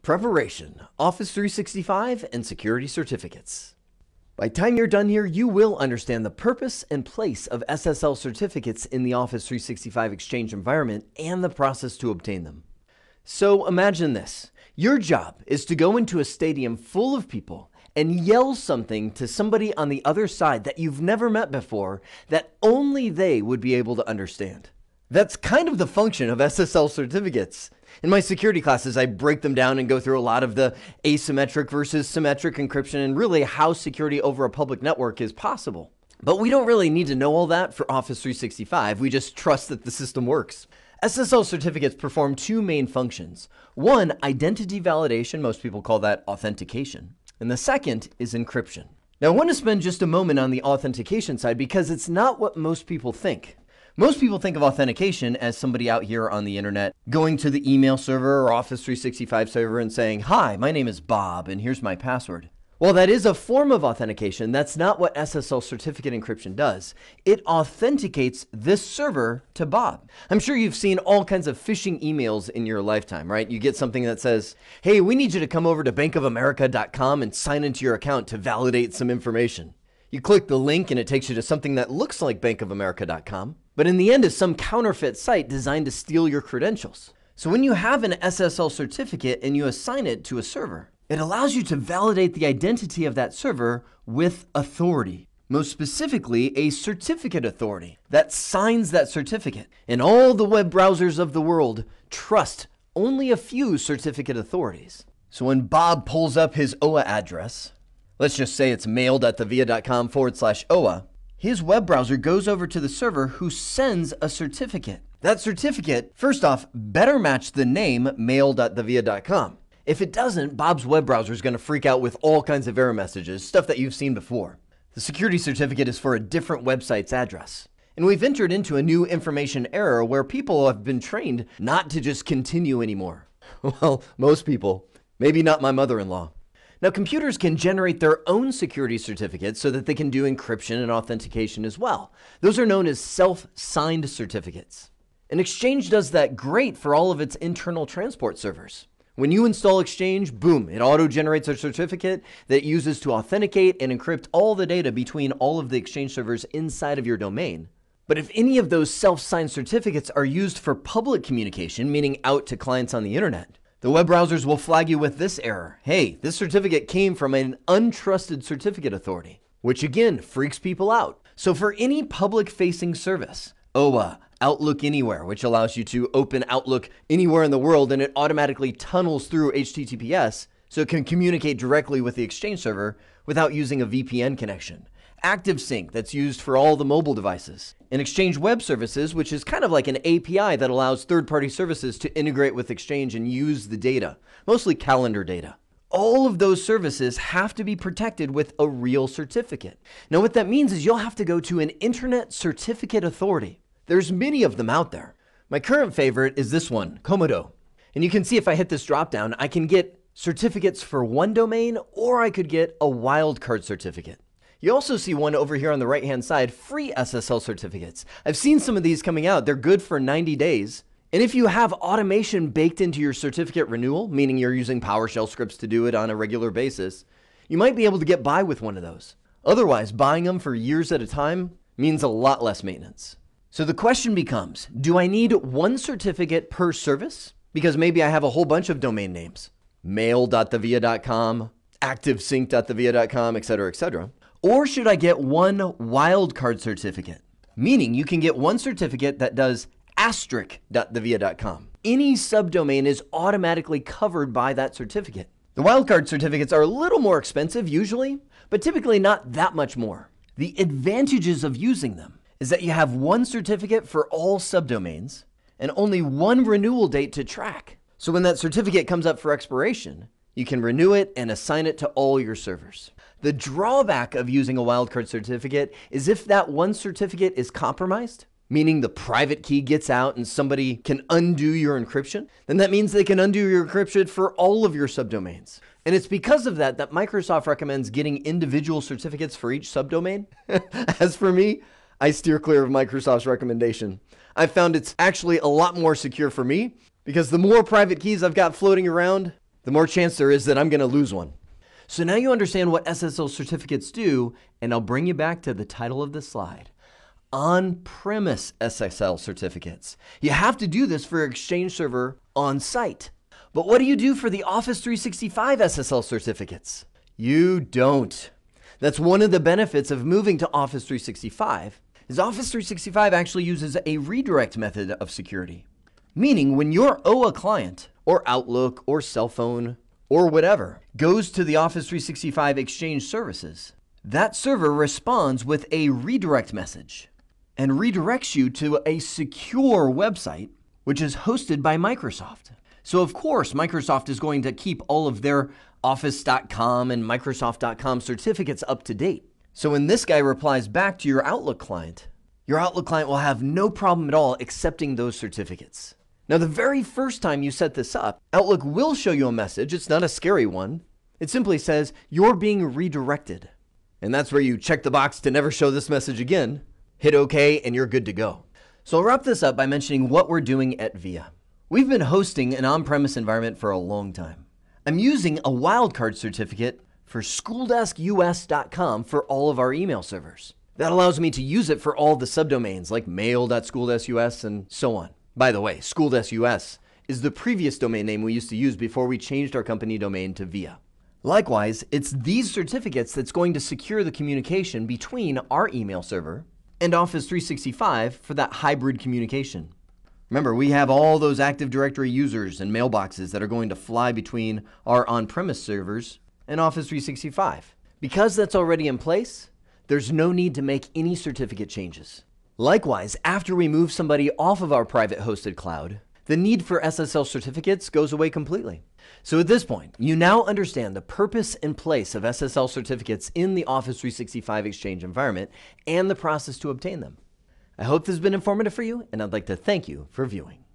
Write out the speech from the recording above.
Preparation, Office 365, and Security Certificates. By the time you're done here, you will understand the purpose and place of SSL certificates in the Office 365 Exchange environment and the process to obtain them. So imagine this. Your job is to go into a stadium full of people and yell something to somebody on the other side that you've never met before that only they would be able to understand. That's kind of the function of SSL certificates. In my security classes, I break them down and go through a lot of the asymmetric versus symmetric encryption and really how security over a public network is possible. But we don't really need to know all that for Office 365. We just trust that the system works. SSL certificates perform two main functions. One, identity validation, most people call that authentication. And the second is encryption. Now, I want to spend just a moment on the authentication side because it's not what most people think. Most people think of authentication as somebody out here on the internet going to the email server or Office 365 server and saying, "Hi, my name is Bob and here's my password." While that is a form of authentication, that's not what SSL certificate encryption does. It authenticates this server to Bob. I'm sure you've seen all kinds of phishing emails in your lifetime, right? You get something that says, "Hey, we need you to come over to bankofamerica.com and sign into your account to validate some information." You click the link and it takes you to something that looks like bankofamerica.com, but in the end is some counterfeit site designed to steal your credentials. So when you have an SSL certificate and you assign it to a server, it allows you to validate the identity of that server with authority. Most specifically, a certificate authority that signs that certificate. And all the web browsers of the world trust only a few certificate authorities. So when Bob pulls up his OA address, let's just say it's mail.thevia.com/OA, his web browser goes over to the server who sends a certificate. That certificate, first off, better match the name mail.thevia.com. If it doesn't, Bob's web browser is going to freak out with all kinds of error messages, stuff that you've seen before. The security certificate is for a different website's address. And we've entered into a new information era where people have been trained not to just continue anymore. Well, most people. Maybe not my mother-in-law. Now, computers can generate their own security certificates so that they can do encryption and authentication as well. Those are known as self-signed certificates. And Exchange does that great for all of its internal transport servers. When you install Exchange, boom, it auto-generates a certificate that it uses to authenticate and encrypt all the data between all of the Exchange servers inside of your domain. But if any of those self-signed certificates are used for public communication, meaning out to clients on the internet, the web browsers will flag you with this error. Hey, this certificate came from an untrusted certificate authority, which again freaks people out. So for any public-facing service, OA, Outlook Anywhere, which allows you to open Outlook anywhere in the world and it automatically tunnels through HTTPS so it can communicate directly with the Exchange server without using a VPN connection. ActiveSync, that's used for all the mobile devices. And Exchange Web Services, which is kind of like an API that allows third-party services to integrate with Exchange and use the data, mostly calendar data. All of those services have to be protected with a real certificate. Now, what that means is you'll have to go to an Internet Certificate Authority. There's many of them out there. My current favorite is this one, Komodo. And you can see if I hit this drop-down, I can get certificates for one domain, or I could get a wildcard certificate. You also see one over here on the right-hand side, free SSL certificates. I've seen some of these coming out. They're good for 90 days. And if you have automation baked into your certificate renewal, meaning you're using PowerShell scripts to do it on a regular basis, you might be able to get by with one of those. Otherwise, buying them for years at a time means a lot less maintenance. So the question becomes, do I need one certificate per service? Because maybe I have a whole bunch of domain names, mail.thevia.com, activesync.thevia.com, etc., etc. Or should I get one wildcard certificate? Meaning you can get one certificate that does asterisk.thevia.com. Any subdomain is automatically covered by that certificate. The wildcard certificates are a little more expensive usually, but typically not that much more. The advantages of using them is that you have one certificate for all subdomains and only one renewal date to track. So when that certificate comes up for expiration, you can renew it and assign it to all your servers. The drawback of using a wildcard certificate is if that one certificate is compromised, meaning the private key gets out and somebody can undo your encryption, then that means they can undo your encryption for all of your subdomains. And it's because of that that Microsoft recommends getting individual certificates for each subdomain. As for me, I steer clear of Microsoft's recommendation. I've found it's actually a lot more secure for me because the more private keys I've got floating around, the more chance there is that I'm going to lose one. So now you understand what SSL certificates do, and I'll bring you back to the title of this slide. On-premise SSL certificates. You have to do this for your Exchange server on site. But what do you do for the Office 365 SSL certificates? You don't. That's one of the benefits of moving to Office 365, is Office 365 actually uses a redirect method of security. Meaning when your OA client, or Outlook, or cell phone, or whatever, goes to the Office 365 Exchange services, that server responds with a redirect message and redirects you to a secure website, which is hosted by Microsoft. So of course, Microsoft is going to keep all of their Office.com and Microsoft.com certificates up to date. So when this guy replies back to your Outlook client will have no problem at all accepting those certificates. Now, the very first time you set this up, Outlook will show you a message. It's not a scary one. It simply says, you're being redirected. And that's where you check the box to never show this message again, hit OK, and you're good to go. So I'll wrap this up by mentioning what we're doing at VIA. We've been hosting an on-premise environment for a long time. I'm using a wildcard certificate for schooldeskus.com for all of our email servers. That allows me to use it for all the subdomains like mail.schooldeskus and so on. By the way, schooldeskus is the previous domain name we used to use before we changed our company domain to VIA. Likewise, it's these certificates that's going to secure the communication between our email server and Office 365 for that hybrid communication. Remember, we have all those Active Directory users and mailboxes that are going to fly between our on-premise servers and Office 365. Because that's already in place, there's no need to make any certificate changes. Likewise, after we move somebody off of our private hosted cloud, the need for SSL certificates goes away completely. So at this point, you now understand the purpose and place of SSL certificates in the Office 365 Exchange environment and the process to obtain them. I hope this has been informative for you, and I'd like to thank you for viewing.